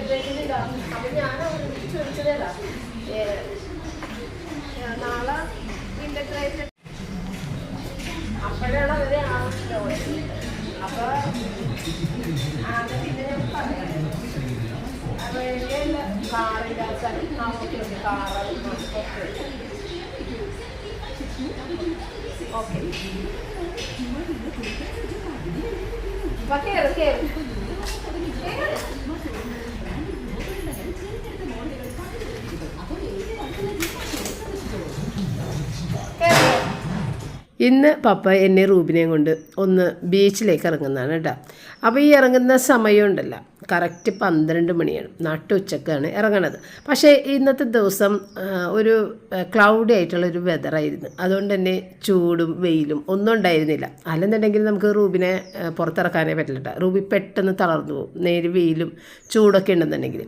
അപ്പം ഞാൻ അവരോട് ചോദിച്ചതേതാ നാളെ ഇൻ്റഗ്രേറ്റഡ് അപ്പോഴാണ് അവരെ അപ്പോൾ പിന്നെ ഞാൻ പറയാം അപ്പോൾ കാറില്ലാത്ത ഓക്കെ ഓക്കെ കാറ് ഓക്കെ അപ്പോൾ കയറും ഇന്ന് പപ്പ എന്നെ റൂബിനെയും കൊണ്ട് ഒന്ന് ബീച്ചിലേക്ക് ഇറങ്ങുന്നതാണ് കേട്ടോ. അപ്പോൾ ഈ ഇറങ്ങുന്ന സമയമുണ്ടല്ലോ കറക്റ്റ് 12 മണിയാണ്, നട്ടുച്ചക്കാണ് ഇറങ്ങണത്. പക്ഷേ ഇന്നത്തെ ദിവസം ഒരു ക്ലൗഡി ആയിട്ടുള്ളൊരു വെതറായിരുന്നു. അതുകൊണ്ട് തന്നെ ചൂടും വെയിലും ഒന്നും ഉണ്ടായിരുന്നില്ല. അല്ലെന്നുണ്ടെങ്കിൽ നമുക്ക് റൂബിനെ പുറത്തിറക്കാനേ പറ്റില്ല. റൂബി പെട്ടെന്ന് തളർന്നു പോകും നേരെ വെയിലും ചൂടൊക്കെ ഉണ്ടെന്നുണ്ടെങ്കിൽ.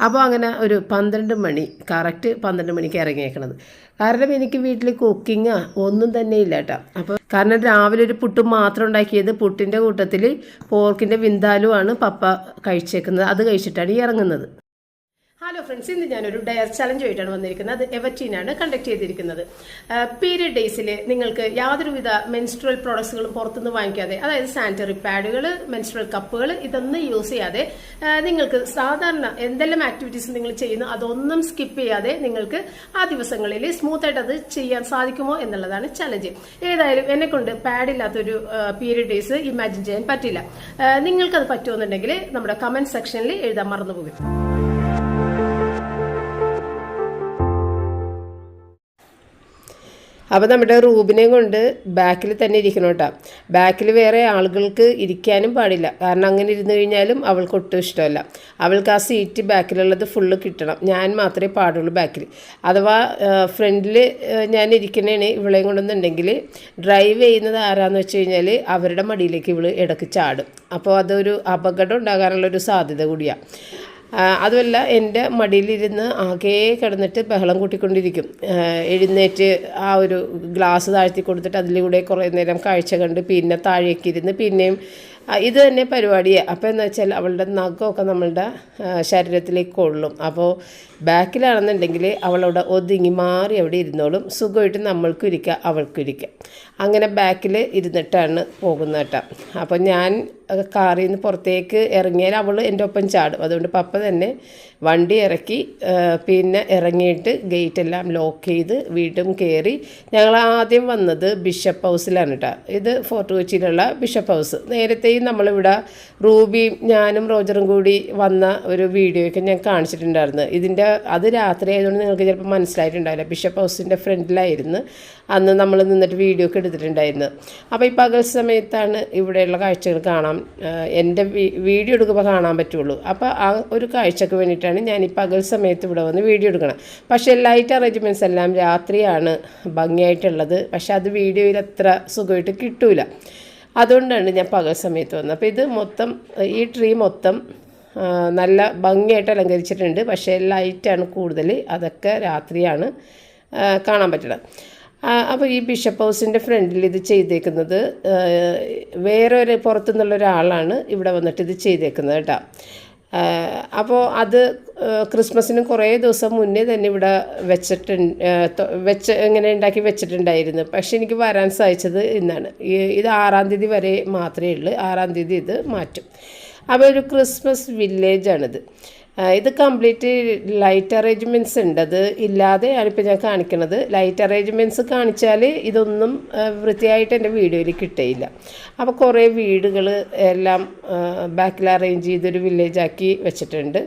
അപ്പോൾ അങ്ങനെ ഒരു 12 മണി കറക്റ്റ് 12 മണിക്ക് ഇറങ്ങിയേക്കണത്. കാരണം എനിക്ക് വീട്ടിൽ കുക്കിംഗ് ഒന്നും തന്നെ ഇല്ല കേട്ടോ. അപ്പോൾ കാരണം രാവിലെ ഒരു പുട്ട് മാത്രം ഉണ്ടാക്കിയത്, പുട്ടിൻ്റെ കൂട്ടത്തിൽ പോർക്കിൻ്റെ വിന്താലുമാണ് പപ്പ കഴിച്ചേക്കുന്നത്. അത് കഴിച്ചിട്ടാണ് ഈ ഇറങ്ങുന്നത്. ഹലോ ഫ്രണ്ട്സ്, ഇന്ന് ഞാനൊരു ഡയർ ചലഞ്ച് ആയിട്ടാണ് വന്നിരിക്കുന്നത്. അത് എവർടീനാണ് കണ്ടക്ട് ചെയ്തിരിക്കുന്നത്. പീരിയഡ് ഡേയ്സിൽ നിങ്ങൾക്ക് യാതൊരുവിധ മെൻസ്ട്രുവൽ പ്രോഡക്ട്സുകളും പുറത്തുനിന്ന് വാങ്ങിക്കാതെ, അതായത് സാനിറ്ററി പാഡുകൾ, മെൻസ്ട്രുവൽ കപ്പുകൾ ഇതൊന്നും യൂസ് ചെയ്യാതെ നിങ്ങൾക്ക് സാധാരണ എന്തെല്ലാം ആക്ടിവിറ്റീസ് നിങ്ങൾ ചെയ്യുന്നു അതൊന്നും സ്കിപ്പ് ചെയ്യാതെ നിങ്ങൾക്ക് ആ ദിവസങ്ങളിൽ സ്മൂത്തായിട്ട് അത് ചെയ്യാൻ സാധിക്കുമോ എന്നുള്ളതാണ് ചലഞ്ച്. ഏതായാലും എന്നെ കൊണ്ട് പാഡില്ലാത്തൊരു പീരിയഡ് ഡേയ്സ് ഇമാജിൻ ചെയ്യാൻ പറ്റില്ല. നിങ്ങൾക്കത് പറ്റുമെന്നുണ്ടെങ്കിൽ നമ്മുടെ കമന്റ് സെക്ഷനിൽ എഴുതാൻ മറന്നുപോകും. അപ്പോൾ നമ്മുടെ റൂബിനെയും കൊണ്ട് ബാക്കിൽ തന്നെ ഇരിക്കണം കേട്ടോ. ബാക്കിൽ വേറെ ആളുകൾക്ക് ഇരിക്കാനും പാടില്ല. കാരണം അങ്ങനെ ഇരുന്ന് കഴിഞ്ഞാലും അവൾക്ക് ഒട്ടും ഇഷ്ടമല്ല. അവൾക്ക് ആ സീറ്റ് ബാക്കിലുള്ളത് ഫുള്ള് കിട്ടണം. ഞാൻ മാത്രമേ പാടുള്ളൂ ബാക്കിൽ. അഥവാ ഫ്രണ്ടിൽ ഞാൻ ഇരിക്കണേണ് ഇവളെയും കൊണ്ടെന്നുണ്ടെങ്കിൽ ഡ്രൈവ് ചെയ്യുന്നത് ആരാന്ന് വെച്ച് കഴിഞ്ഞാൽ അവരുടെ മടിയിലേക്ക് ഇവൾ ഇടയ്ക്ക് ചാടും. അപ്പോൾ അതൊരു അപകടം ഉണ്ടാകാനുള്ളൊരു സാധ്യത കൂടിയാണ്. അതുമല്ല എൻ്റെ മടിയിലിരുന്ന് ആകെ കിടന്നിട്ട് ബഹളം കൂട്ടിക്കൊണ്ടിരിക്കും. എഴുന്നേറ്റ് ആ ഒരു ഗ്ലാസ് താഴ്ത്തി കൊടുത്തിട്ട് അതിലൂടെ കുറേ നേരം കാഴ്ച കണ്ട് പിന്നെ താഴേക്ക് ഇരുന്ന് പിന്നെയും ഇത് തന്നെ പരിപാടിയാണ്. അപ്പോൾ എന്ന് വെച്ചാൽ അവളുടെ നഖമൊക്കെ നമ്മളുടെ ശരീരത്തിലേക്ക് കൊള്ളും. അപ്പോൾ ബാക്കിലാണെന്നുണ്ടെങ്കിൽ അവളവിടെ ഒതുങ്ങി മാറി അവിടെ ഇരുന്നോളും. സുഖമായിട്ട് നമ്മൾക്കും ഇരിക്കുക അവൾക്കും ഇരിക്കുക. അങ്ങനെ ബാക്കിൽ ഇരുന്നിട്ടാണ് പോകുന്നത് കേട്ടോ. അപ്പോൾ ഞാൻ കാറിൽ നിന്ന് പുറത്തേക്ക് ഇറങ്ങിയാൽ അവൾ എൻ്റെ ഒപ്പം ചാടും. അതുകൊണ്ട് പപ്പ തന്നെ വണ്ടി ഇറക്കി പിന്നെ ഇറങ്ങിയിട്ട് ഗേറ്റെല്ലാം ലോക്ക് ചെയ്ത് വീണ്ടും കയറി. ഞങ്ങൾ ആദ്യം വന്നത് ബിഷപ്പ് ഹൗസിലാണ് കേട്ടോ. ഇത് ഫോർട്ട് കൊച്ചിയിലുള്ള ബിഷപ്പ് ഹൗസ്. നേരത്തെയും നമ്മളിവിടെ റൂബിയും ഞാനും റോജറും കൂടി വന്ന ഒരു വീഡിയോയൊക്കെ ഞാൻ കാണിച്ചിട്ടുണ്ടായിരുന്നു. അത് രാത്രി ആയതുകൊണ്ട് നിങ്ങൾക്ക് ചിലപ്പോൾ മനസ്സിലായിട്ടുണ്ടാവില്ല. ബിഷപ്പ് ഹൗസിൻ്റെ ഫ്രണ്ടിലായിരുന്നു അന്ന് നമ്മൾ നിന്നിട്ട് വീഡിയോ ഒക്കെ എടുത്തിട്ടുണ്ടായിരുന്നു. അപ്പോൾ ഈ പകൽ സമയത്താണ് ഇവിടെയുള്ള കാഴ്ചകൾ കാണാം, എൻ്റെ വീഡിയോ എടുക്കുമ്പോൾ കാണാൻ പറ്റുള്ളൂ. അപ്പോൾ ആ ഒരു കാഴ്ചക്ക് വേണ്ടിയിട്ടാണ് ഞാൻ ഈ പകൽ സമയത്ത് ഇവിടെ വന്ന് വീഡിയോ എടുക്കണം. പക്ഷേ ലൈറ്റ് അറേഞ്ച്മെൻറ്റ്സ് എല്ലാം രാത്രിയാണ് ഭംഗിയായിട്ടുള്ളത്. പക്ഷേ അത് വീഡിയോയിൽ അത്ര സുഖമായിട്ട് കിട്ടൂല. അതുകൊണ്ടാണ് ഞാൻ പകൽ സമയത്ത് വന്നത്. അപ്പോൾ ഇത് മൊത്തം ഈ ട്രീ മൊത്തം നല്ല ഭംഗിയായിട്ട് അലങ്കരിച്ചിട്ടുണ്ട്. പക്ഷേ ലൈറ്റാണ് കൂടുതൽ. അതൊക്കെ രാത്രിയാണ് കാണാൻ പറ്റുന്നത്. അപ്പോൾ ഈ ബിഷപ്പ് ഹൗസിൻ്റെ ഫ്രണ്ടിൽ ഇത് ചെയ്തേക്കുന്നത് വേറൊരു പുറത്തുനിന്നുള്ള ഒരാളാണ് ഇവിടെ വന്നിട്ട് ഇത് ചെയ്തേക്കുന്നത് കേട്ടോ. അപ്പോൾ അത് ക്രിസ്മസിന് കുറേ ദിവസം മുന്നേ തന്നെ ഇവിടെ ഇങ്ങനെ ഉണ്ടാക്കി വെച്ചിട്ടുണ്ടായിരുന്നു. പക്ഷേ എനിക്ക് വരാൻ സാധിച്ചത് ഇന്നാണ്. ഇത് 6-ാം തീയതി വരെ മാത്രമേ ഉള്ളൂ. 6-ാം തീയതി ഇത് മാറ്റും. അപ്പോൾ ഒരു ക്രിസ്മസ് വില്ലേജാണിത്. ഇത് കംപ്ലീറ്റ് ലൈറ്റ് അറേഞ്ച്മെൻറ്റ്സ് ഉണ്ട്. അത് ഇല്ലാതെയാണിപ്പോൾ ഞാൻ കാണിക്കുന്നത്. ലൈറ്റ് അറേഞ്ച്മെൻറ്റ്സ് കാണിച്ചാൽ ഇതൊന്നും വൃത്തിയായിട്ട് എൻ്റെ വീഡിയോയിൽ കിട്ടയില്ല. അപ്പോൾ കുറേ വീടുകൾ എല്ലാം ബാക്കിൽ അറേഞ്ച് ചെയ്തൊരു വില്ലേജാക്കി വെച്ചിട്ടുണ്ട്.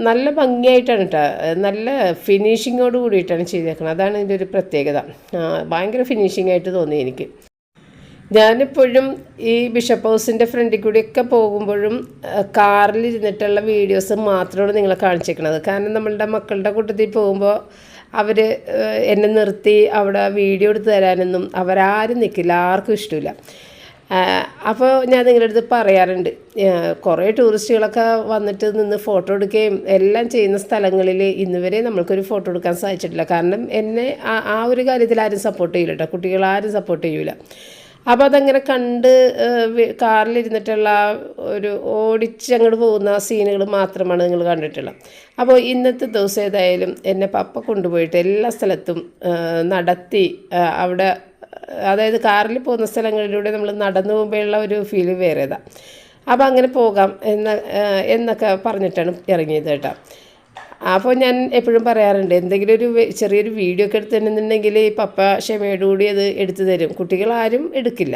നല്ല ഭംഗിയായിട്ടാണ് കേട്ടോ. നല്ല ഫിനിഷിങ്ങോട് കൂടിയിട്ടാണ് ചെയ്തേക്കുന്നത്. അതാണ് ഇതിൻ്റെ ഒരു പ്രത്യേകത. ഭയങ്കര ഫിനിഷിംഗ് ആയിട്ട് തോന്നി എനിക്ക്. ഞാനിപ്പോഴും ഈ ബിഷപ്പ് ഹൗസിൻ്റെ ഫ്രണ്ടിൽ കൂടിയൊക്കെ പോകുമ്പോഴും കാറിലിരുന്നിട്ടുള്ള വീഡിയോസ് മാത്രമാണ് നിങ്ങളെ കാണിച്ചേക്കുന്നത്. കാരണം നമ്മളുടെ മക്കളുടെ കൂട്ടത്തിൽ പോകുമ്പോൾ അവർ എന്നെ നിർത്തി അവിടെ വീഡിയോ എടുത്ത് തരാനൊന്നും അവരാരും നിൽക്കില്ല, ആർക്കും ഇഷ്ടമില്ല. അപ്പോൾ ഞാൻ നിങ്ങളുടെ അടുത്ത് പറയാറുണ്ട്, കുറേ ടൂറിസ്റ്റുകളൊക്കെ വന്നിട്ട് നിന്ന് ഫോട്ടോ എടുക്കുകയും എല്ലാം ചെയ്യുന്ന സ്ഥലങ്ങളിൽ ഇന്നുവരെ നമ്മൾക്കൊരു ഫോട്ടോ എടുക്കാൻ സാധിച്ചിട്ടില്ല. കാരണം എന്നെ ആ ഒരു കാര്യത്തിൽ ആരും സപ്പോർട്ട് ചെയ്യില്ല കേട്ടോ. കുട്ടികളാരും സപ്പോർട്ട് ചെയ്യില്ല. അപ്പോൾ അതങ്ങനെ കണ്ട് കാറിലിരുന്നിട്ടുള്ള ഒരു ഓടിച്ച് അങ്ങോട്ട് പോകുന്ന സീനുകൾ മാത്രമാണ് നിങ്ങൾ കണ്ടിട്ടുള്ളത്. അപ്പോൾ ഇന്നത്തെ ദിവസം ഏതായാലും എന്നെ പപ്പ കൊണ്ടുപോയിട്ട് എല്ലാ സ്ഥലത്തും നടത്തി അവിടെ, അതായത് കാറിൽ പോകുന്ന സ്ഥലങ്ങളിലൂടെ നമ്മൾ നടന്നു പോകുമ്പോഴുള്ള ഒരു ഫീല് വേറേതാണ്. അപ്പോൾ അങ്ങനെ പോകാം എന്നൊക്കെ പറഞ്ഞിട്ടാണ് ഇറങ്ങിയത് കേട്ടോ. അപ്പോൾ ഞാൻ എപ്പോഴും പറയാറുണ്ട്, എന്തെങ്കിലും ഒരു ചെറിയൊരു വീഡിയോ ഒക്കെ എടുത്തിട്ടുണ്ടെന്നുണ്ടെങ്കിൽ പപ്പ ക്ഷമയോടുകൂടി അത് എടുത്തു തരും, കുട്ടികളാരും എടുക്കില്ല.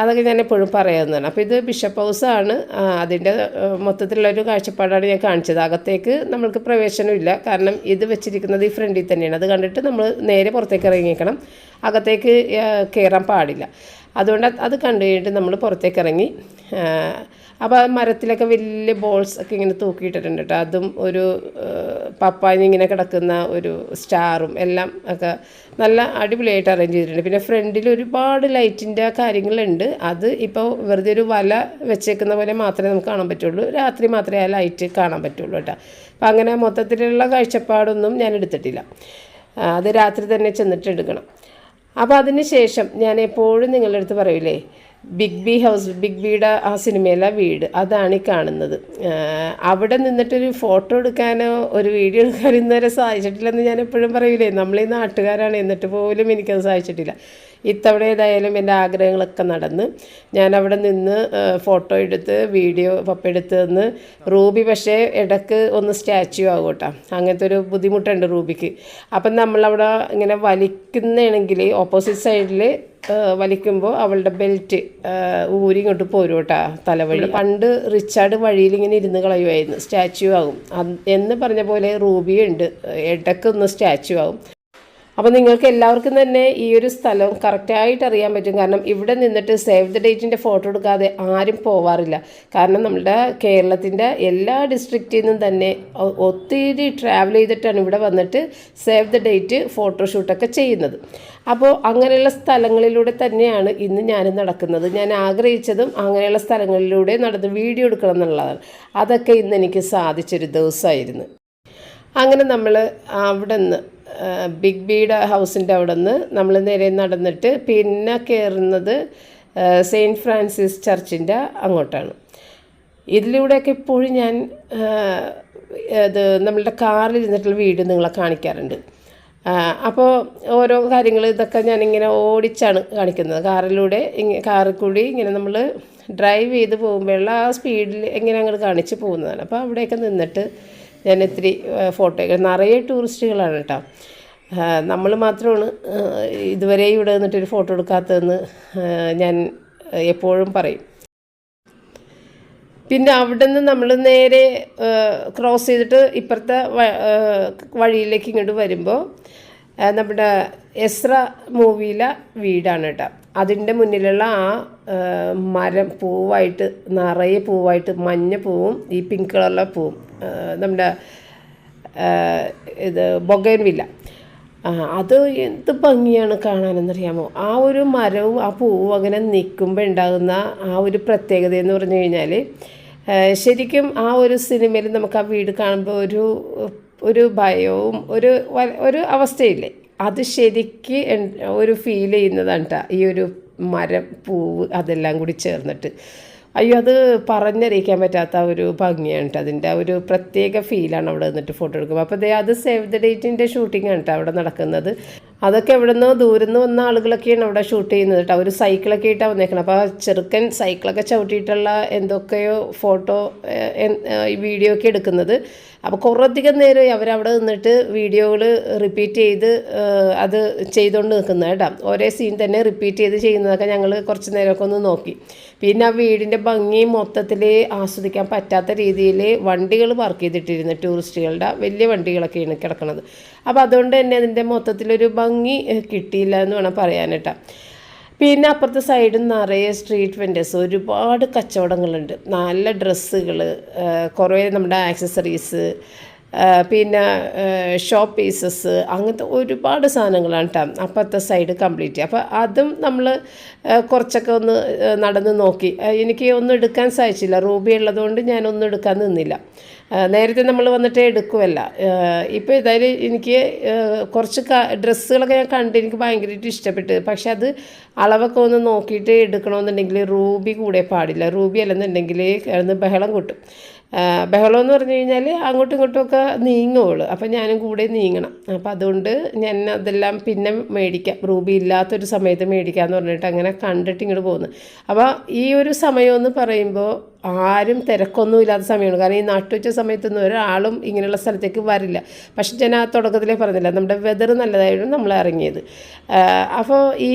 അതൊക്കെ ഞാൻ എപ്പോഴും പറയാവുന്നതാണ്. അപ്പോൾ ഇത് ബിഷപ്പ് ഹൗസാണ്, അതിൻ്റെ മൊത്തത്തിലുള്ളൊരു കാഴ്ചപ്പാടാണ് ഞാൻ കാണിച്ചത്. അകത്തേക്ക് നമ്മൾക്ക് പ്രവേശനമില്ല, കാരണം ഇത് വെച്ചിരിക്കുന്നത് ഈ ഫ്രണ്ടിൽ തന്നെയാണ്. അത് കണ്ടിട്ട് നമ്മൾ നേരെ പുറത്തേക്ക് ഇറങ്ങിക്കണം, അകത്തേക്ക് കയറാൻ പാടില്ല. അതുകൊണ്ട് അത് കണ്ടു കഴിഞ്ഞിട്ട് നമ്മൾ പുറത്തേക്ക് ഇറങ്ങി. അപ്പോൾ ആ മരത്തിലൊക്കെ വലിയ ബോൾസ് ഒക്കെ ഇങ്ങനെ തൂക്കിയിട്ടിട്ടുണ്ട് കേട്ടോ. അതും ഒരു പപ്പായ ഇങ്ങനെ കിടക്കുന്ന ഒരു സ്റ്റാറും എല്ലാം ഒക്കെ നല്ല അടിപൊളിയായിട്ട് അറേഞ്ച് ചെയ്തിട്ടുണ്ട്. പിന്നെ ഫ്രണ്ടിൽ ഒരുപാട് ലൈറ്റിൻ്റെ കാര്യങ്ങളുണ്ട്. അത് ഇപ്പോൾ വെറുതെ ഒരു വല വെച്ചേക്കുന്ന പോലെ മാത്രമേ നമുക്ക് കാണാൻ പറ്റുള്ളൂ, രാത്രി മാത്രമേ ആ ലൈറ്റ് കാണാൻ പറ്റുള്ളൂ കേട്ടോ. അപ്പോൾ അങ്ങനെ മൊത്തത്തിലുള്ള കാഴ്ചപ്പാടൊന്നും ഞാൻ എടുത്തിട്ടില്ല, അത് രാത്രി തന്നെ ചെന്നിട്ട് എടുക്കണം. അപ്പോൾ അതിന് ശേഷം ഞാൻ എപ്പോഴും നിങ്ങളുടെ അടുത്ത് പറയൂലേ, ബിഗ് ബി ഹൗസ്, ബിഗ് ബിയുടെ ആ സിനിമയിലെ വീട്, അതാണ് ഈ കാണുന്നത്. അവിടെ നിന്നിട്ടൊരു ഫോട്ടോ എടുക്കാനോ ഒരു വീഡിയോ എടുക്കാനോ ഇന്നുവരെ സാധിച്ചിട്ടില്ലെന്ന് ഞാൻ എപ്പോഴും പറയൂലേ. നമ്മളീ നാട്ടുകാരാണ്, എന്നിട്ട് പോലും എനിക്കത് സാധിച്ചിട്ടില്ല. ഇത്തവണ ഏതായാലും എൻ്റെ ആഗ്രഹങ്ങളൊക്കെ നടന്ന് ഞാൻ അവിടെ നിന്ന് ഫോട്ടോ എടുത്ത് വീഡിയോ പപ്പ എടുത്ത് തന്ന്. റൂബി പക്ഷേ ഇടയ്ക്ക് ഒന്ന് സ്റ്റാച്യു ആകും കേട്ടോ, അങ്ങനത്തെ ഒരു ബുദ്ധിമുട്ടുണ്ട് റൂബിക്ക്. അപ്പം നമ്മളവിടെ ഇങ്ങനെ വലിക്കുന്നതാണെങ്കിൽ ഓപ്പോസിറ്റ് സൈഡിൽ വലിക്കുമ്പോൾ അവളുടെ ബെൽറ്റ് ഊരി ഇങ്ങോട്ട് പോരും കേട്ടോ, തലവഴി. പണ്ട് റിച്ചാർഡ് വഴിയിൽ ഇങ്ങനെ ഇരുന്ന് കളയുമായിരുന്നു, സ്റ്റാച്യു ആകും എന്ന് പറഞ്ഞ പോലെ റൂബിയുണ്ട്, ഇടയ്ക്കൊന്ന് സ്റ്റാച്യു ആകും. അപ്പോൾ നിങ്ങൾക്ക് എല്ലാവർക്കും തന്നെ ഈ ഒരു സ്ഥലം കറക്റ്റായിട്ട് അറിയാൻ പറ്റും, കാരണം ഇവിടെ നിന്നിട്ട് സേവ് ദ ഡേറ്റിൻ്റെ ഫോട്ടോ എടുക്കാതെ ആരും പോവാറില്ല. കാരണം നമ്മുടെ കേരളത്തിൻ്റെ എല്ലാ ഡിസ്ട്രിക്റ്റിൽ നിന്നും തന്നെ ഒത്തിരി ട്രാവൽ ചെയ്തിട്ടാണ് ഇവിടെ വന്നിട്ട് സേവ് ദ ഡേറ്റ് ഫോട്ടോഷൂട്ടൊക്കെ ചെയ്യുന്നത്. അപ്പോൾ അങ്ങനെയുള്ള സ്ഥലങ്ങളിലൂടെ തന്നെയാണ് ഇന്ന് ഞാൻ നടക്കുന്നത്. ഞാൻ ആഗ്രഹിച്ചതും അങ്ങനെയുള്ള സ്ഥലങ്ങളിലൂടെ നടന്ന് വീഡിയോ എടുക്കണം എന്നുള്ളതാണ്. അതൊക്കെ ഇന്ന് എനിക്ക് സാധിച്ചൊരു ദിവസമായിരുന്നു. അങ്ങനെ നമ്മൾ അവിടെ നിന്ന് ബിഗ് ബിയുടെ ഹൗസിൻ്റെ അവിടെ നിന്ന് നമ്മൾ നേരെ നടന്നിട്ട് പിന്നെ കയറുന്നത് സെയിൻറ്റ് ഫ്രാൻസിസ് ചർച്ചിൻ്റെ അങ്ങോട്ടാണ്. ഇതിലൂടെയൊക്കെ ഇപ്പോഴും ഞാൻ ഇത് നമ്മളുടെ കാറിൽ ഇരുന്നിട്ടുള്ള വീഡിയോ നിങ്ങളെ കാണിക്കാറുണ്ട്. അപ്പോൾ ഓരോ കാര്യങ്ങൾ ഇതൊക്കെ ഞാനിങ്ങനെ ഓടിച്ചാണ് കാണിക്കുന്നത്. കാറിൽ കൂടി ഇങ്ങനെ നമ്മൾ ഡ്രൈവ് ചെയ്ത് പോകുമ്പോഴുള്ള ആ സ്പീഡിൽ എങ്ങനെ അങ്ങോട്ട് കാണിച്ച് പോകുന്നതാണ്. അപ്പോൾ അവിടെയൊക്കെ നിന്നിട്ട് ഞാൻ ഇത്തിരി ഫോട്ടോ, നിറയെ ടൂറിസ്റ്റുകളാണ് കേട്ടോ. നമ്മൾ മാത്രമാണ് ഇതുവരെ ഇവിടെ നിന്നിട്ടൊരു ഫോട്ടോ എടുക്കാത്തതെന്ന് ഞാൻ എപ്പോഴും പറയും. പിന്നെ അവിടെ നിന്ന് നമ്മൾ നേരെ ക്രോസ് ചെയ്തിട്ട് ഇപ്പുറത്തെ വഴിയിലേക്ക് ഇങ്ങോട്ട് വരുമ്പോൾ നമ്മുടെ എസ്ര മൂവിയിലെ വീടാണ് കേട്ടോ. അതിൻ്റെ മുന്നിലുള്ള ആ മരം പൂവായിട്ട്, നിറയെ പൂവായിട്ട്, മഞ്ഞ പൂവും ഈ പിങ്ക് കളറിലെ പൂവും, നമ്മുടെ ഇത് ബൊഗൈൻവില്ല, അത് എന്ത് ഭംഗിയാണ് കാണാനെന്നറിയാമോ. ആ ഒരു മരവും ആ പൂവും അങ്ങനെ നിൽക്കുമ്പോൾ ഉണ്ടാകുന്ന ആ ഒരു പ്രത്യേകത എന്ന് പറഞ്ഞു കഴിഞ്ഞാൽ, ശരിക്കും ആ ഒരു സിനിമയിൽ നമുക്ക് ആ വീട് കാണുമ്പോൾ ഒരു ഭയവും ഒരു അവസ്ഥയില്ലേ, അത് ശരിക്ക് ഒരു ഫീൽ ചെയ്യുന്നതാണ് കേട്ടോ. ഈ ഒരു മരം, പൂവ്, അതെല്ലാം കൂടി ചേർന്നിട്ട് അയ്യോ, അത് പറഞ്ഞറിയിക്കാൻ പറ്റാത്ത ഒരു ഭംഗിയാണ് കേട്ടോ. അതിൻ്റെ ആ ഒരു പ്രത്യേക ഫീലാണ് അവിടെ നിന്നിട്ട് ഫോട്ടോ എടുക്കുമ്പോൾ. അപ്പോൾ അത് സേവ് ദ ഡേറ്റിൻ്റെ ഷൂട്ടിംഗ് ആണ് കേട്ടോ അവിടെ നടക്കുന്നത്. അതൊക്കെ എവിടെ നിന്നോ ദൂരം നിന്ന് വന്ന ആളുകളൊക്കെയാണ് അവിടെ ഷൂട്ട് ചെയ്യുന്നത് കേട്ടോ. അവർ സൈക്കിളൊക്കെ ആയിട്ടാണ് വന്നേക്കണം. അപ്പോൾ ആ ചെറുക്കൻ സൈക്കിളൊക്കെ ചവിട്ടിയിട്ടുള്ള എന്തൊക്കെയോ ഫോട്ടോ വീഡിയോ ഒക്കെ എടുക്കുന്നത്. അപ്പോൾ കുറേയധികം നേരം അവരവിടെ നിന്നിട്ട് വീഡിയോകൾ റിപ്പീറ്റ് ചെയ്ത് അത് ചെയ്തുകൊണ്ട് നിൽക്കുന്നത് കേട്ടോ. ഒരേ സീൻ തന്നെ റിപ്പീറ്റ് ചെയ്ത് ചെയ്യുന്നതൊക്കെ ഞങ്ങൾ കുറച്ച് നേരമൊക്കെ ഒന്ന് നോക്കി. പിന്നെ ആ വീടിൻ്റെ ഭംഗി മൊത്തത്തിൽ ആസ്വദിക്കാൻ പറ്റാത്ത രീതിയിൽ വണ്ടികൾ പാർക്ക് ചെയ്തിട്ടിരുന്നു, ടൂറിസ്റ്റുകളുടെ വലിയ വണ്ടികളൊക്കെയാണ് കിടക്കുന്നത്. അപ്പോൾ അതുകൊണ്ട് തന്നെ അതിൻ്റെ മൊത്തത്തിലൊരു ഭംഗി കിട്ടിയില്ല എന്ന് വേണം പറയാൻ കേട്ടോ. പിന്നെ അപ്പുറത്തെ സൈഡിൽ നിറയെ സ്ട്രീറ്റ് വെൻഡേഴ്സ്, ഒരുപാട് കച്ചവടങ്ങളുണ്ട്, നല്ല ഡ്രസ്സുകൾ, കുറേ നമ്മുടെ ആക്സസറീസ്, പിന്നെ ഷോ പീസസ്, അങ്ങനത്തെ ഒരുപാട് സാധനങ്ങളാണ് കേട്ടോ അപ്പുറത്തെ സൈഡ് കംപ്ലീറ്റ്. അപ്പോൾ അതും നമ്മൾ കുറച്ചൊക്കെ ഒന്ന് നടന്ന് നോക്കി. എനിക്ക് ഒന്നും എടുക്കാൻ സാധിച്ചില്ല, റൂബി ഉള്ളതുകൊണ്ട് ഞാനൊന്നും എടുക്കാൻ നിന്നില്ല. നേരത്തെ നമ്മൾ വന്നിട്ട് എടുക്കുമല്ല. ഇപ്പോൾ ഏതായാലും എനിക്ക് കുറച്ച് ഡ്രസ്സുകളൊക്കെ ഞാൻ കണ്ട് എനിക്ക് ഭയങ്കരമായിട്ട് ഇഷ്ടപ്പെട്ട്. പക്ഷെ അത് അളവൊക്കെ ഒന്ന് നോക്കിയിട്ട് എടുക്കണമെന്നുണ്ടെങ്കിൽ റൂബി കൂടെ പാടില്ല. റൂബി അല്ലെന്നുണ്ടെങ്കിൽ കിടന്ന് ബഹളം കൂട്ടും. ബഹളം എന്ന് പറഞ്ഞു കഴിഞ്ഞാൽ അങ്ങോട്ടും ഇങ്ങോട്ടുമൊക്കെ നീങ്ങുകയുള്ളൂ. അപ്പം ഞാനും കൂടെ നീങ്ങണം. അപ്പം അതുകൊണ്ട് ഞാൻ അതെല്ലാം പിന്നെ മേടിക്കാം, റൂബി ഇല്ലാത്തൊരു സമയത്ത് മേടിക്കാമെന്ന് പറഞ്ഞിട്ട് അങ്ങനെ കണ്ടിട്ട് ഇങ്ങോട്ട് പോകുന്നു. അപ്പോൾ ഈ ഒരു സമയമെന്ന് പറയുമ്പോൾ ആരും തിരക്കൊന്നും ഇല്ലാത്ത സമയമാണ്. കാരണം ഈ നട്ടുച്ച സമയത്തൊന്നും ഒരാളും ഇങ്ങനെയുള്ള സ്ഥലത്തേക്ക് വരില്ല. പക്ഷെ ഞാൻ ആ തുടക്കത്തിലേ പറഞ്ഞില്ല, നമ്മുടെ വെതർ നല്ലതായിരുന്നു നമ്മൾ ഇറങ്ങിയത്. അപ്പോൾ ഈ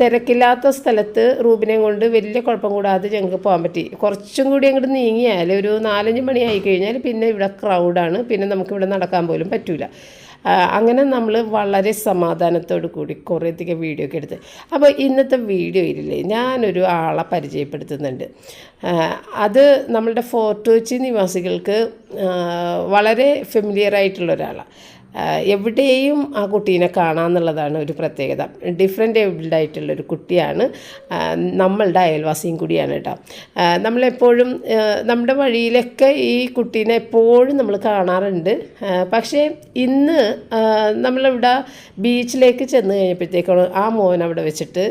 തിരക്കില്ലാത്ത സ്ഥലത്ത് റൂബിനെ കൊണ്ട് വലിയ കുഴപ്പം കൂടാതെ ഞങ്ങൾക്ക് പോകാൻ പറ്റി. കുറച്ചും കൂടി അങ്ങോട്ട് നീങ്ങിയാൽ ഒരു 4-5 മണി ആയി കഴിഞ്ഞാൽ പിന്നെ ഇവിടെ ക്രൗഡാണ്, പിന്നെ നമുക്കിവിടെ നടക്കാൻ പോലും പറ്റില്ല. അങ്ങനെ നമ്മൾ വളരെ സമാധാനത്തോടു കൂടി കുറേയധികം വീഡിയോ ഒക്കെ എടുത്ത്. അപ്പോൾ ഇന്നത്തെ വീഡിയോയിലില്ലേ ഞാനൊരു ആളെ പരിചയപ്പെടുത്തുന്നുണ്ട്. അത് നമ്മളുടെ ഫോർട്ട് കൊച്ചി നിവാസികൾക്ക് വളരെ ഫെമിലിയർ ആയിട്ടുള്ള ഒരാളാണ്. എവിടെയും ആ കുട്ടീനെ കാണാമെന്നുള്ളതാണ് ഒരു പ്രത്യേകത. ഡിഫറെൻ്റ് ഏബിൾഡായിട്ടുള്ളൊരു കുട്ടിയാണ്, നമ്മളുടെ അയൽവാസിയും കൂടിയാണ് കേട്ടോ. നമ്മളെപ്പോഴും നമ്മുടെ വഴിയിലൊക്കെ ഈ കുട്ടീനെ എപ്പോഴും നമ്മൾ കാണാറുണ്ട്. പക്ഷേ ഇന്ന് നമ്മളിവിടെ ബീച്ചിലേക്ക് ചെന്ന് കഴിഞ്ഞപ്പോഴത്തേക്കാണ് ആ മോൻ അവിടെ വെച്ചിട്ട്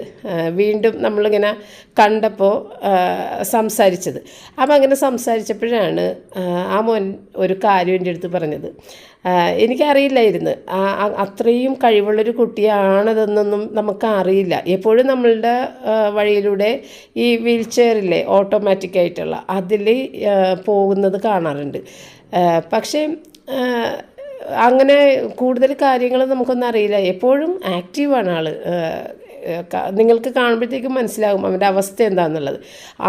വീണ്ടും നമ്മളിങ്ങനെ കണ്ടപ്പോൾ സംസാരിച്ചത്. അപ്പം അങ്ങനെ സംസാരിച്ചപ്പോഴാണ് ആ മോൻ ഒരു കാര്യം എൻ്റെ അടുത്ത് പറഞ്ഞത്. എനിക്കറിയില്ലായിരുന്നു അത്രയും കഴിവുള്ളൊരു കുട്ടിയാണതെന്നൊന്നും നമുക്കറിയില്ല. എപ്പോഴും നമ്മളുടെ വഴിയിലൂടെ ഈ വീൽ ചെയറില്ലേ ഓട്ടോമാറ്റിക്കായിട്ടുള്ള അതിൽ പോകുന്നത് കാണാറുണ്ട്. പക്ഷേ അങ്ങനെ കൂടുതൽ കാര്യങ്ങൾ നമുക്കൊന്നും അറിയില്ല. എപ്പോഴും ആക്റ്റീവാണ് ആൾ. നിങ്ങൾക്ക് കാണുമ്പോഴത്തേക്കും മനസ്സിലാകും അവൻ്റെ അവസ്ഥ എന്താണെന്നുള്ളത്.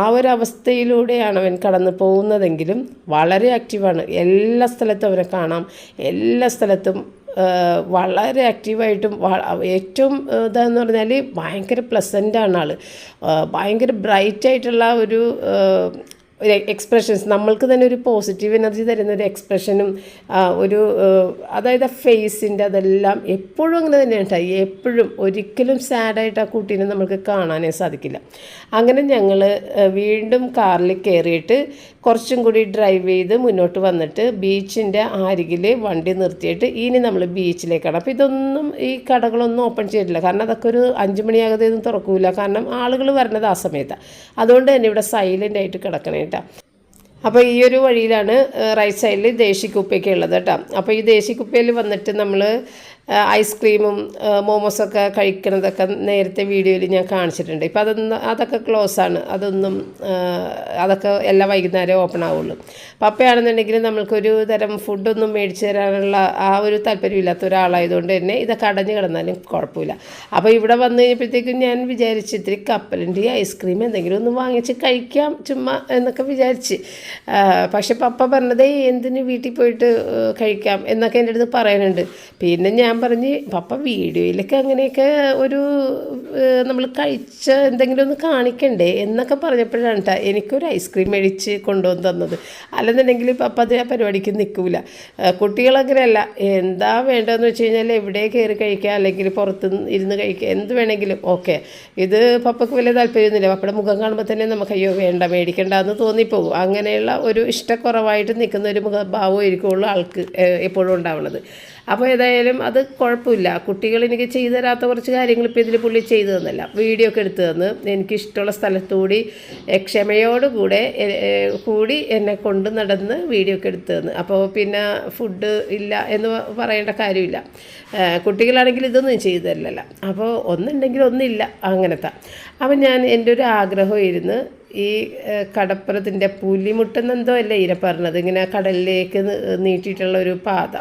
ആ ഒരു അവസ്ഥയിലൂടെയാണ് അവൻ കടന്നു പോകുന്നതെങ്കിലും വളരെ ആക്റ്റീവാണ്. എല്ലാ സ്ഥലത്തും അവനെ കാണാം, എല്ലാ സ്ഥലത്തും വളരെ ആക്റ്റീവായിട്ടും ഏറ്റവും ഇതാന്ന് പറഞ്ഞാൽ ഭയങ്കര പ്ലസൻ്റാണ് ആൾ. ഭയങ്കര ബ്രൈറ്റായിട്ടുള്ള ഒരു എക്സ്പ്രഷൻസ്, നമ്മൾക്ക് തന്നെ ഒരു പോസിറ്റീവ് എനർജി തരുന്ന ഒരു എക്സ്പ്രഷനും ഒരു അതായത് ഫേസിൻ്റെ അതെല്ലാം എപ്പോഴും അങ്ങനെ തന്നെയാണ് കേട്ടോ. എപ്പോഴും ഒരിക്കലും സാഡായിട്ട് ആ കുട്ടീനെ നമുക്ക് കാണാനേ സാധിക്കില്ല. അങ്ങനെ ഞങ്ങൾ വീണ്ടും കാറിൽ കയറിയിട്ട് കുറച്ചും കൂടി ഡ്രൈവ് ചെയ്ത് മുന്നോട്ട് വന്നിട്ട് ബീച്ചിൻ്റെ അരികിൽ വണ്ടി നിർത്തിയിട്ട് ഇനി നമ്മൾ ബീച്ചിലേക്കാണ്. അപ്പോൾ ഇതൊന്നും ഈ കടകളൊന്നും ഓപ്പൺ ചെയ്തിട്ടില്ല, കാരണം അതൊക്കെ ഒരു 5 മണിയാകാതെ ഒന്നും തുറക്കില്ല. കാരണം ആളുകൾ വരുന്നത് ആ സമയത്താണ്. അതുകൊണ്ട് തന്നെ ഇവിടെ സൈലൻ്റ് ആയിട്ട് കിടക്കണേ കേട്ടോ. അപ്പോൾ ഈ ഒരു വഴിയിലാണ് റൈറ്റ് സൈഡിൽ ദേശിക്കുപ്പയൊക്കെ ഉള്ളത് കേട്ടോ. അപ്പോൾ ഈ ദേശിക്കുപ്പയിൽ വന്നിട്ട് നമ്മൾ ഐസ്ക്രീമും മോമോസൊക്കെ കഴിക്കുന്നതൊക്കെ നേരത്തെ വീഡിയോയിൽ ഞാൻ കാണിച്ചിട്ടുണ്ട്. ഇപ്പോൾ അതൊക്കെ ക്ലോസാണ്. അതൊക്കെ എല്ലാ വൈകുന്നേരം ഓപ്പൺ ആവുള്ളൂ. പപ്പയാണെന്നുണ്ടെങ്കിൽ നമ്മൾക്കൊരു തരം ഫുഡൊന്നും മേടിച്ച് തരാനുള്ള ആ ഒരു താല്പര്യമില്ലാത്ത ഒരാളായതുകൊണ്ട് തന്നെ ഇതൊക്കെ അടഞ്ഞു കിടന്നാലും കുഴപ്പമില്ല. അപ്പോൾ ഇവിടെ വന്നു കഴിഞ്ഞപ്പോഴത്തേക്കും ഞാൻ വിചാരിച്ച് ഇത്തിരി കപ്പലണ്ടി ഐസ്ക്രീം എന്തെങ്കിലും ഒന്ന് വാങ്ങിച്ച് കഴിക്കാം ചുമ്മാ എന്നൊക്കെ വിചാരിച്ച്. പക്ഷെ പപ്പ പറഞ്ഞതേ എന്തിന് വീട്ടിൽ പോയിട്ട് കഴിക്കാം എന്നൊക്കെ എൻ്റെ അടുത്ത് പറയാനുണ്ട്. പിന്നെ ഞാൻ പറഞ്ഞ് പപ്പ വീഡിയോയിലൊക്കെ അങ്ങനെയൊക്കെ ഒരു നമ്മൾ കഴിച്ച എന്തെങ്കിലും ഒന്ന് കാണിക്കണ്ടേ എന്നൊക്കെ പറഞ്ഞപ്പോഴാണ് കേട്ടോ എനിക്കൊരു ഐസ്ക്രീം മേടിച്ച് കൊണ്ടുവന്ന് തന്നത്. അല്ലെന്നുണ്ടെങ്കിൽ പപ്പ അത് ആ പരിപാടിക്ക് നിൽക്കില്ല. കുട്ടികളങ്ങനെയല്ല, എന്താ വേണ്ടതെന്ന് വെച്ച് കഴിഞ്ഞാൽ എവിടെ കയറി കഴിക്കുക അല്ലെങ്കിൽ പുറത്ത് ഇരുന്ന് കഴിക്കുക എന്ത് വേണമെങ്കിലും ഓക്കെ. ഇത് പപ്പയ്ക്ക് വലിയ താല്പര്യമൊന്നുമില്ല. പപ്പയുടെ മുഖം കാണുമ്പോൾ തന്നെ നമുക്ക് അയ്യോ വേണ്ട മേടിക്കണ്ട എന്ന് തോന്നിപ്പോകും. അങ്ങനെയുള്ള ഒരു ഇഷ്ടക്കുറവായിട്ട് നിൽക്കുന്ന ഒരു മുഖഭാവമായിരിക്കുള്ളൂ ആൾക്ക് എപ്പോഴും ഉണ്ടാവുന്നത്. അപ്പോൾ ഏതായാലും അത് കുഴപ്പമില്ല. കുട്ടികൾ എനിക്ക് ചെയ്തു തരാത്ത കുറച്ച് കാര്യങ്ങൾ ഇപ്പോൾ ഇതിൽ പുള്ളി ചെയ്തു തന്നല്ല, വീഡിയോ ഒക്കെ എടുത്തു തന്ന് എനിക്കിഷ്ടമുള്ള സ്ഥലത്തുകൂടി ക്ഷമയോടുകൂടെ എന്നെ കൊണ്ട് നടന്ന് വീഡിയോ ഒക്കെ എടുത്തു തന്ന്. അപ്പോൾ പിന്നെ ഫുഡ് ഇല്ല എന്ന് പറയേണ്ട കാര്യമില്ല. കുട്ടികളാണെങ്കിൽ ഇതൊന്നും ചെയ്തു തരില്ലല്ലോ. അപ്പോൾ ഒന്നുണ്ടെങ്കിൽ ഒന്നില്ല അങ്ങനത്തെ. അപ്പം ഞാൻ എൻ്റെ ഒരു ആഗ്രഹമായിരുന്നു ഈ കടപ്പുറത്തിൻ്റെ പുലിമുട്ടെന്നെന്തോ അല്ലേ ഇര പറഞ്ഞത്, ഇങ്ങനെ കടലിലേക്ക് നീട്ടിയിട്ടുള്ള ഒരു പാത.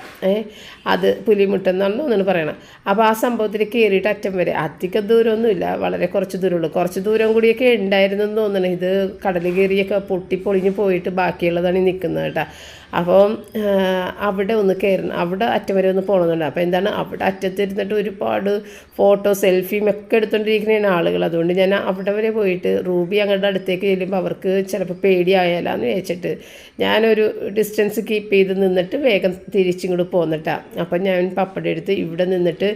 അത് പുലിമുട്ടെന്നാണ് തോന്നുന്നു പറയണം. അപ്പോൾ ആ സംഭവത്തിൽ കയറിയിട്ട് അറ്റം വരെ അധികം ദൂരമൊന്നുമില്ല, വളരെ കുറച്ച് ദൂരമുള്ളൂ. കുറച്ച് ദൂരം കൂടിയൊക്കെ ഉണ്ടായിരുന്നു എന്ന് തോന്നുന്നു. ഇത് കടൽ കയറിയൊക്കെ പൊട്ടിപ്പൊളിഞ്ഞ് പോയിട്ട് ബാക്കിയുള്ളതാണ് ഈ നിൽക്കുന്നത് കേട്ടോ. അപ്പോൾ അവിടെ ഒന്ന് കയറണം, അവിടെ അറ്റം വരെ ഒന്ന് പോകണമെന്നുണ്ട്. അപ്പോൾ എന്താണ്, അവിടെ അറ്റത്തിരുന്നിട്ട് ഒരുപാട് ഫോട്ടോ സെൽഫിയും ഒക്കെ എടുത്തുകൊണ്ടിരിക്കുന്നതാണ് ആളുകൾ. അതുകൊണ്ട് ഞാൻ അവിടെ വരെ പോയിട്ട് റൂബി അങ്ങോട്ട് അടുത്തേക്ക് ചെല്ലുമ്പോൾ അവർക്ക് ചിലപ്പോൾ പേടിയായാലാന്ന് വിചാരിച്ചിട്ട് ഞാനൊരു ഡിസ്റ്റൻസ് കീപ്പ് ചെയ്ത് നിന്നിട്ട് വേഗം തിരിച്ചിങ്ങോട്ട് പോന്നിട്ടാണ്. അപ്പം ഞാൻ പപ്പടം എടുത്ത് ഇവിടെ നിന്നിട്ട്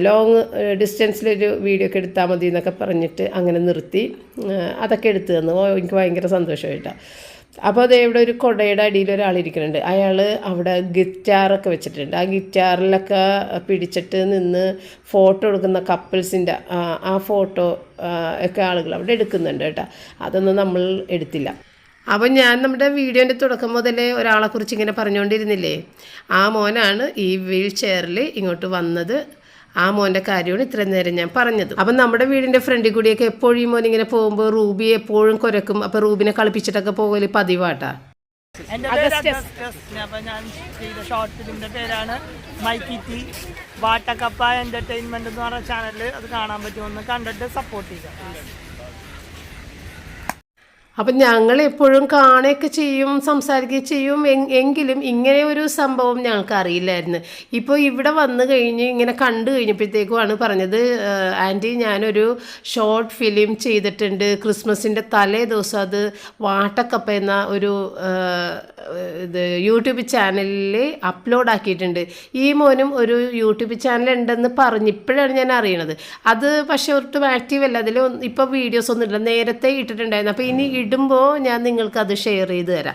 ലോങ് ഡിസ്റ്റൻസിലൊരു വീഡിയോ ഒക്കെ എടുത്താൽ മതി എന്നൊക്കെ പറഞ്ഞിട്ട് അങ്ങനെ നിർത്തി അതൊക്കെ എടുത്തു തന്നു. എനിക്ക് ഭയങ്കര സന്തോഷമായിട്ടാണ്. അപ്പോൾ അത് ഇവിടെ ഒരു കുടയുടെ അടിയിൽ ഒരാളിരിക്കുന്നുണ്ട്. അയാൾ അവിടെ ഗിറ്റാറൊക്കെ വെച്ചിട്ടുണ്ട്. ആ ഗിറ്റാറിലൊക്കെ പിടിച്ചിട്ട് നിന്ന് ഫോട്ടോ എടുക്കുന്ന കപ്പിൾസിൻ്റെ ആ ഫോട്ടോ ഒക്കെ ആളുകൾ അവിടെ എടുക്കുന്നുണ്ട് കേട്ടോ. അതൊന്നും നമ്മൾ എടുത്തില്ല. അപ്പം ഞാൻ നമ്മുടെ വീഡിയോൻ്റെ തുടക്കം മുതലേ ഒരാളെക്കുറിച്ച് ഇങ്ങനെ പറഞ്ഞുകൊണ്ടിരുന്നില്ലേ, ആ മോനാണ് ഈ വീൽ ചെയറിൽ ഇങ്ങോട്ട് വന്നത്. ആ മോൻ്റെ കാര്യമാണ് ഇത്രയും നേരം ഞാൻ പറഞ്ഞത്. അപ്പം നമ്മുടെ വീടിൻ്റെ ഫ്രണ്ടിൽ കൂടിയൊക്കെ എപ്പോഴും ഈ മോൻ ഇങ്ങനെ പോകുമ്പോൾ റൂബി എപ്പോഴും കുരക്കും. അപ്പം റൂബിനെ കളിപ്പിച്ചിട്ടൊക്കെ പോകല് പതിവാട്ടാ. എൻ്റെ ഞാൻ ചെയ്ത ഷോർട്ട് ഫിലിമിൻ്റെ പേരാണ് മൈക്കിറ്റി. വാട്ടക്കപ്പ എൻ്റർടൈൻമെൻറ്റ് എന്ന് പറഞ്ഞ ചാനലിൽ അത് കാണാൻ പറ്റുമെന്ന് കണ്ടിട്ട് സപ്പോർട്ട് ചെയ്യുക. അപ്പം ഞങ്ങൾ എപ്പോഴും കാണുകയൊക്കെ ചെയ്യും, സംസാരിക്കുകയും ചെയ്യും. എങ്കിലും ഇങ്ങനെ ഒരു സംഭവം ഞങ്ങൾക്ക് അറിയില്ലായിരുന്നു. ഇപ്പോൾ ഇവിടെ വന്നു കഴിഞ്ഞ് ഇങ്ങനെ കണ്ടു കഴിഞ്ഞപ്പോഴത്തേക്കുമാണ് പറഞ്ഞത്, ആൻറ്റി ഞാനൊരു ഷോർട്ട് ഫിലിം ചെയ്തിട്ടുണ്ട്, ക്രിസ്മസിൻ്റെ തലേ ദിവസം അത് വാട്ടക്കപ്പ എന്ന ഒരു ഇത് യൂട്യൂബ് ചാനലിൽ അപ്ലോഡ് ആക്കിയിട്ടുണ്ട്. ഈ മോനും ഒരു യൂട്യൂബ് ചാനൽ ഉണ്ടെന്ന് പറഞ്ഞിപ്പോഴാണ് ഞാൻ അറിയണത്. അത് പക്ഷേ ഒട്ടും ആക്റ്റീവ് അല്ല, അതിൽ ഇപ്പോൾ വീഡിയോസ് ഒന്നും ഇല്ല, നേരത്തെ ഇട്ടിട്ടുണ്ടായിരുന്നു. അപ്പോൾ ഇനി ഇടുമ്പോൾ ഞാൻ നിങ്ങൾക്കത് ഷെയർ ചെയ്ത് തരാം.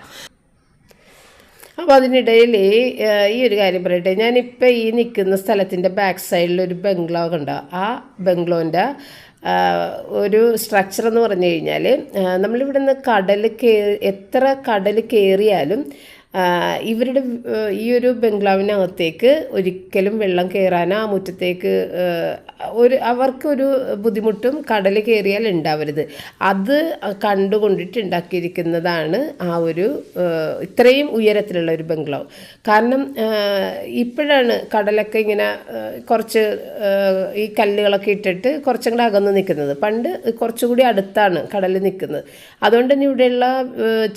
അപ്പോൾ അതിനിടയിൽ ഈ ഒരു കാര്യം പറയട്ടെ, ഞാനിപ്പോൾ ഈ നിൽക്കുന്ന സ്ഥലത്തിൻ്റെ ബാക്ക് സൈഡിലൊരു ബംഗ്ലാവ് കണ്ടോ. ആ ബംഗ്ലോവിൻ്റെ ഒരു സ്ട്രക്ചർ എന്ന് പറഞ്ഞു കഴിഞ്ഞാൽ, നമ്മളിവിടെ നിന്ന് എത്ര കടൽ കയറിയാലും ഇവരുടെ ഈ ഒരു ബംഗ്ലാവിനകത്തേക്ക് ഒരിക്കലും വെള്ളം കയറാനോ ആ മുറ്റത്തേക്ക് അവർക്കൊരു ബുദ്ധിമുട്ടും കടൽ കയറിയാൽ ഉണ്ടാവരുത്. അത് കണ്ടുകൊണ്ടിട്ട് ഉണ്ടാക്കിയിരിക്കുന്നതാണ് ആ ഒരു ഇത്രയും ഉയരത്തിലുള്ള ഒരു ബംഗ്ലാവ്. കാരണം ഇപ്പോഴാണ് കടലൊക്കെ ഇങ്ങനെ കുറച്ച് ഈ കല്ലുകളൊക്കെ ഇട്ടിട്ട് കുറച്ചും കൂടെ അകന്ന് നിൽക്കുന്നത്. പണ്ട് കുറച്ചുകൂടി അടുത്താണ് കടൽ നിൽക്കുന്നത്. അതുകൊണ്ട് തന്നെ ഇവിടെയുള്ള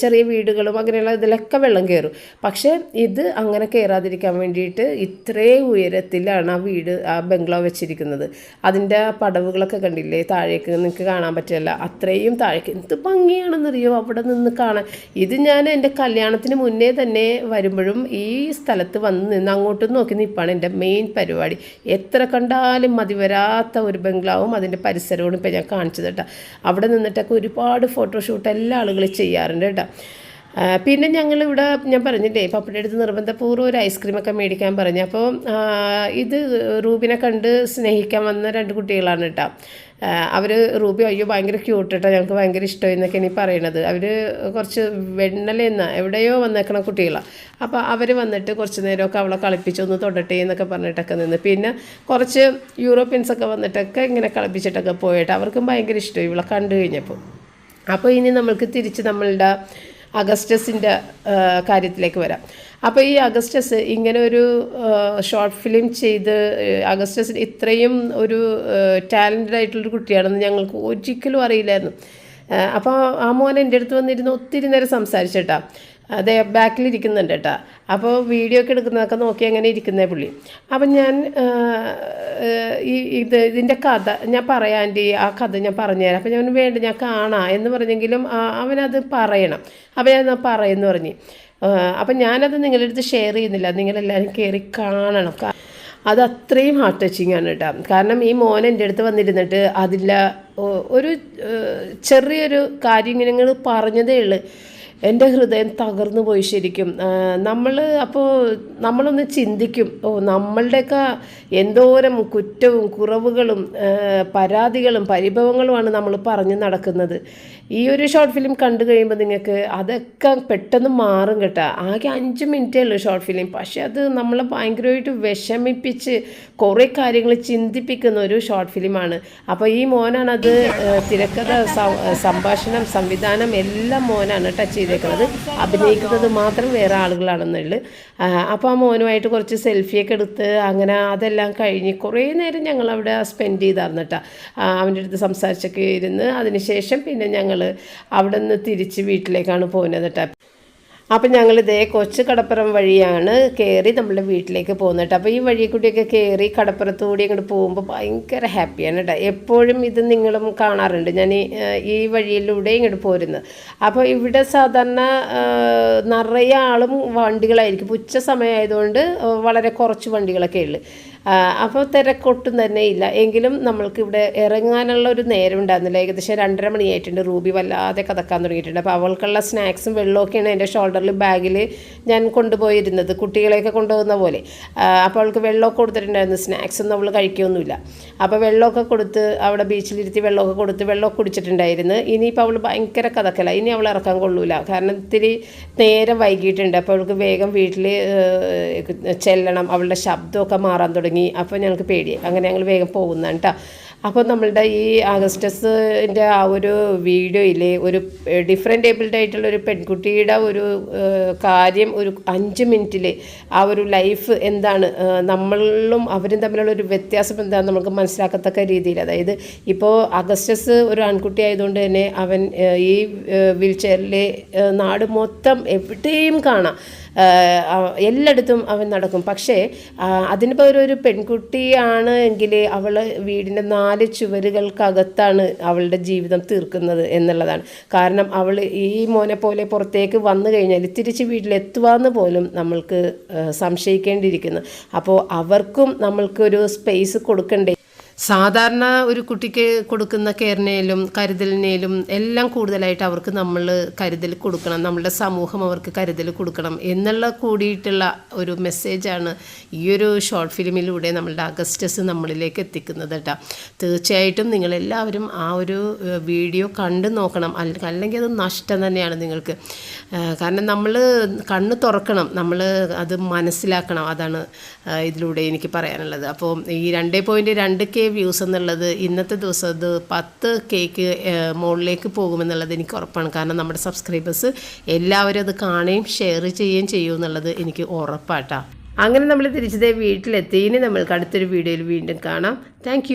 ചെറിയ വീടുകളും അങ്ങനെയുള്ള ഇതിലൊക്കെ വെള്ളം കയറും. പക്ഷേ ഇത് അങ്ങനെ കയറാതിരിക്കാൻ വേണ്ടിയിട്ട് ഇത്രയും ഉയരത്തിലാണ് ആ ബംഗ്ലാവ് വെച്ചിരിക്കുന്നത്. അതിൻ്റെ പടവുകളൊക്കെ കണ്ടില്ലേ, താഴേക്ക് നിങ്ങൾക്ക് കാണാൻ പറ്റില്ല, അത്രയും താഴേക്ക്. എന്ത് ഭംഗിയാണെന്നറിയോ അവിടെ നിന്ന് കാണാൻ. ഇത് ഞാൻ എൻ്റെ കല്യാണത്തിന് മുന്നേ തന്നെ വരുമ്പോഴും ഈ സ്ഥലത്ത് വന്ന് നിന്ന് അങ്ങോട്ടും നോക്കി നിൽപ്പാണ് എൻ്റെ മെയിൻ പരിപാടി. എത്ര കണ്ടാലും മതി വരാത്ത ഒരു ബംഗ്ലാവും അതിൻ്റെ പരിസരവും ഇപ്പോൾ ഞാൻ കാണിച്ചത് കേട്ടോ. അവിടെ നിന്നിട്ടൊക്കെ ഒരുപാട് ഫോട്ടോഷൂട്ട് എല്ലാ ആളുകളും ചെയ്യാറുണ്ട് കേട്ടോ. പിന്നെ ഞങ്ങളിവിടെ ഞാൻ പറഞ്ഞില്ലേ, പപ്പയുടെ അടുത്ത് നിർബന്ധപൂർവ്വം ഒരു ഐസ്ക്രീമൊക്കെ മേടിക്കാൻ പറഞ്ഞു. അപ്പോൾ ഇത് റൂബിനെ കണ്ട് സ്നേഹിക്കാൻ വന്ന 2 കുട്ടികളാണ് കേട്ടോ. അവർ റൂബി അയ്യോ ഭയങ്കര ക്യൂട്ട് കേട്ടോ, ഞങ്ങൾക്ക് ഭയങ്കര ഇഷ്ടമായി എന്നൊക്കെയാണ് ഈ പറയണത്. അവർ കുറച്ച് വെണ്ണലെന്ന എവിടെയോ വന്നേക്കണ കുട്ടികളാണ്. അപ്പോൾ അവർ വന്നിട്ട് കുറച്ച് നേരമൊക്കെ അവളെ കളിപ്പിച്ചൊന്ന് തൊടട്ടെ എന്നൊക്കെ പറഞ്ഞിട്ടൊക്കെ നിന്ന്. പിന്നെ കുറച്ച് യൂറോപ്യൻസൊക്കെ വന്നിട്ടൊക്കെ ഇങ്ങനെ കളിപ്പിച്ചിട്ടൊക്കെ പോയിട്ട് അവർക്കും ഭയങ്കര ഇഷ്ടമായി ഇവളെ കണ്ടു കഴിഞ്ഞപ്പോൾ. അപ്പോൾ ഇനി നമ്മൾക്ക് തിരിച്ച് നമ്മളുടെ അഗസ്റ്റസിൻ്റെ കാര്യത്തിലേക്ക് വരാം. അപ്പോൾ ഈ അഗസ്റ്റസ് ഇങ്ങനെ ഒരു ഷോർട്ട് ഫിലിം ചെയ്ത് അഗസ്റ്റസിന് ഇത്രയും ഒരു ടാലൻറ്റഡ് ആയിട്ടുള്ളൊരു കുട്ടിയാണെന്ന് ഞങ്ങൾക്ക് ഒരിക്കലും അറിയില്ലായിരുന്നു. അപ്പോൾ ആ മോൻ എൻ്റെ അടുത്ത് വന്നിരുന്ന് ഒത്തിരി നേരം സംസാരിച്ചിട്ടാ. അതെ ബാക്കിലിരിക്കുന്നുണ്ട് കേട്ടോ. അപ്പോൾ വീഡിയോ ഒക്കെ എടുക്കുന്നതൊക്കെ നോക്കി അങ്ങനെ ഇരിക്കുന്നേ പുള്ളി. അപ്പം ഞാൻ ഇതിൻ്റെ കഥ ഞാൻ പറയാം ആൻറ്റി, ആ കഥ ഞാൻ പറഞ്ഞുതരാം. അപ്പം ഞാൻ വേണ്ട ഞാൻ കാണാം എന്ന് പറഞ്ഞെങ്കിലും അവനത് പറയണം. അപ്പം ഞാൻ പറയുമെന്ന് പറഞ്ഞ്. അപ്പം ഞാനത് നിങ്ങളുടെ അടുത്ത് ഷെയർ ചെയ്യുന്നില്ല, നിങ്ങളെല്ലാവരും കയറി കാണണം. അത് അത്രയും ഹാർട്ട് ടച്ചിങ് ആണ് കേട്ടോ. കാരണം ഈ മോൻ എൻ്റെ അടുത്ത് വന്നിരുന്നിട്ട് അതില്ല ഒരു ചെറിയൊരു കാര്യം ഇങ്ങനെ നിങ്ങൾ പറഞ്ഞതേ ഉള്ളൂ, എൻ്റെ ഹൃദയം തകർന്നു പോയി ശരിക്കും. നമ്മളൊന്ന് ചിന്തിക്കും, നമ്മളുടെയൊക്കെ എന്തോരം കുറ്റവും കുറവുകളും പരാതികളും പരിഭവങ്ങളുമാണ് നമ്മൾ പറഞ്ഞു നടക്കുന്നത്. ഈ ഒരു ഷോർട്ട് ഫിലിം കണ്ടു കഴിയുമ്പോൾ നിങ്ങൾക്ക് അതൊക്കെ പെട്ടെന്ന് മാറും കേട്ടോ. ആകെ 5 മിനിറ്റേ ഉള്ളൂ ഷോർട്ട് ഫിലിം, പക്ഷേ അത് നമ്മളെ ഭയങ്കരമായിട്ട് വിഷമിപ്പിച്ച് കുറേ കാര്യങ്ങൾ ചിന്തിപ്പിക്കുന്ന ഒരു ഷോർട്ട് ഫിലിമാണ്. അപ്പോൾ ഈ മോനാണത് തിരക്കഥ, സംഭാഷണം, സംവിധാനം എല്ലാം മോനാണ് കേട്ടോ ചെയ്തത്. ചെയ്തേക്കുന്നത്, അഭിനയിക്കുന്നത് മാത്രം വേറെ ആളുകളാണെന്നുള്ളു. അപ്പോൾ ആ മോനുമായിട്ട് കുറച്ച് സെൽഫിയൊക്കെ എടുത്ത് അങ്ങനെ അതെല്ലാം കഴിഞ്ഞ് കുറേ നേരം ഞങ്ങൾ അവിടെ സ്പെൻഡ് ചെയ്തായിരുന്നു കേട്ടോ. അവൻ്റെ അടുത്ത് സംസാരിച്ചൊക്കെ ഇരുന്ന് അതിനുശേഷം പിന്നെ ഞങ്ങൾ അവിടെ നിന്ന് തിരിച്ച് വീട്ടിലേക്കാണ് പോകുന്നത് കേട്ടോ. അപ്പം ഞങ്ങളിതേ കൊച്ചു കടപ്പുറം വഴിയാണ് കയറി നമ്മളുടെ വീട്ടിലേക്ക് പോകുന്നത്. അപ്പോൾ ഈ വഴി കൂടിയൊക്കെ കയറി കടപ്പുറത്തുകൂടി അങ്ങോട്ട് പോകുമ്പോൾ ഭയങ്കര ഹാപ്പിയാണ് കേട്ടോ. എപ്പോഴും ഇത് നിങ്ങളും കാണാറുണ്ട്, ഞാൻ ഈ വഴിയിലൂടെ ഇങ്ങോട്ട് പോരുന്നത്. അപ്പോൾ ഇവിടെ സാധാരണ നിറയെ ആളും വണ്ടികളായിരിക്കും. ഉച്ച സമയമായതുകൊണ്ട് വളരെ കുറച്ച് വണ്ടികളൊക്കെ ഉള്ളു. അപ്പോൾ തിരക്കൊട്ടും തന്നെ ഇല്ല. എങ്കിലും നമ്മൾക്ക് ഇവിടെ ഇറങ്ങാനുള്ള ഒരു നേരം ഉണ്ടായിരുന്നില്ല. ഏകദേശം 2:30 മണിയായിട്ടുണ്ട്. റൂബി വല്ലാതെ കതക്കാൻ തുടങ്ങിയിട്ടുണ്ട്. അപ്പോൾ അവൾക്കുള്ള സ്നാക്സും വെള്ളമൊക്കെയാണ് എൻ്റെ ഷോൾഡറിൽ ബാഗിൽ ഞാൻ കൊണ്ടുപോയിരുന്നത്, കുട്ടികളെയൊക്കെ കൊണ്ടുപോകുന്ന പോലെ. അപ്പോൾ അവൾക്ക് വെള്ളമൊക്കെ കൊടുത്തിട്ടുണ്ടായിരുന്നു. സ്നാക്സ് ഒന്നും അവൾ കഴിക്കുകയൊന്നുമില്ല. അപ്പോൾ വെള്ളമൊക്കെ കൊടുത്ത് അവിടെ ബീച്ചിലിരുത്തി വെള്ളമൊക്കെ കൊടുത്ത് വെള്ളമൊക്കെ കുടിച്ചിട്ടുണ്ടായിരുന്നു. ഇനിയിപ്പോൾ അവൾ ഭയങ്കര കഥക്കല, ഇനി അവൾ ഇറക്കാൻ കൊള്ളൂല. കാരണം ഇത്തിരി നേരം വൈകിട്ടുണ്ട്. അപ്പോൾ അവൾക്ക് വേഗം വീട്ടിൽ ചെല്ലണം. അവളുടെ ശബ്ദമൊക്കെ മാറാൻ തുടങ്ങി. അപ്പോൾ ഞങ്ങൾക്ക് പേടിയായി. അങ്ങനെ ഞങ്ങൾ വേഗം പോകുന്നതാണ് കേട്ടോ. അപ്പോൾ നമ്മളുടെ ഈ അഗസ്റ്റസിൻ്റെ ആ ഒരു വീഡിയോയിൽ ഒരു ഡിഫറെൻ്റ് ഏബിൾഡ് ആയിട്ടുള്ള ഒരു പെൺകുട്ടിയുടെ ഒരു കാര്യം ഒരു 5 മിനിറ്റിൽ ആ ഒരു ലൈഫ് എന്താണ്, നമ്മളും അവരും തമ്മിലുള്ള ഒരു വ്യത്യാസം എന്താണെന്ന് നമുക്ക് മനസ്സിലാക്കത്തക്ക രീതിയിൽ. അതായത് ഇപ്പോൾ അഗസ്റ്റസ് ഒരു ആൺകുട്ടി ആയതുകൊണ്ട് തന്നെ അവൻ ഈ വീൽ ചെയറിൽ നാട് മൊത്തം എവിടെയും കാണാം, എല്ലായിടത്തും അവൻ നടക്കും. പക്ഷേ അതിന് പകരം ഒരു പെൺകുട്ടിയാണ് എങ്കിൽ അവൾ വീടിൻ്റെ 4 ചുവരുകൾക്കകത്താണ് അവളുടെ ജീവിതം തീർക്കുന്നത് എന്നുള്ളതാണ്. കാരണം അവൾ ഈ മോനെ പോലെ പുറത്തേക്ക് വന്നു കഴിഞ്ഞാൽ തിരിച്ച് വീട്ടിലെത്തുവാന്ന് പോലും നമ്മൾക്ക് സംശയിക്കേണ്ടിയിരിക്കുന്നു. അപ്പോൾ അവർക്കും നമ്മൾക്കൊരു സ്പേസ് കൊടുക്കണ്ടേ. സാധാരണ ഒരു കുട്ടിക്ക് കൊടുക്കുന്ന കെയറിനേലും കരുതലിനേലും എല്ലാം കൂടുതലായിട്ട് അവർക്ക് നമ്മൾ കരുതൽ കൊടുക്കണം, നമ്മളുടെ സമൂഹം അവർക്ക് കരുതൽ കൊടുക്കണം എന്നുള്ള കൂടിയിട്ടുള്ള ഒരു മെസ്സേജാണ് ഈ ഒരു ഷോർട്ട് ഫിലിമിലൂടെ നമ്മളുടെ അഗസ്റ്റസ് നമ്മളിലേക്ക് എത്തിക്കുന്നത് കേട്ടോ. തീർച്ചയായിട്ടും നിങ്ങളെല്ലാവരും ആ ഒരു വീഡിയോ കണ്ടു നോക്കണം, അല്ലെങ്കിൽ അത് നഷ്ടം തന്നെയാണ് നിങ്ങൾക്ക്. കാരണം നമ്മൾ കണ്ണ് തുറക്കണം, നമ്മൾ അത് മനസ്സിലാക്കണം. അതാണ് ഇതിലൂടെ എനിക്ക് പറയാനുള്ളത്. അപ്പോൾ ഈ 2.2K വ്യൂസ് എന്നുള്ളത് ഇന്നത്തെ ദിവസം അത് 10Kക്ക് മുകളിലേക്ക് പോകുമെന്നുള്ളത് എനിക്ക് ഉറപ്പാണ്. കാരണം നമ്മുടെ സബ്സ്ക്രൈബേഴ്സ് എല്ലാവരും അത് കാണുകയും ഷെയർ ചെയ്യുകയും ചെയ്യുമെന്നുള്ളത് എനിക്ക് ഉറപ്പാട്ടാ. അങ്ങനെ നമ്മൾ തിരിച്ചതേ വീട്ടിലെത്തി. ഇനി നമ്മൾക്ക് അടുത്തൊരു വീഡിയോയിൽ വീണ്ടും കാണാം. താങ്ക്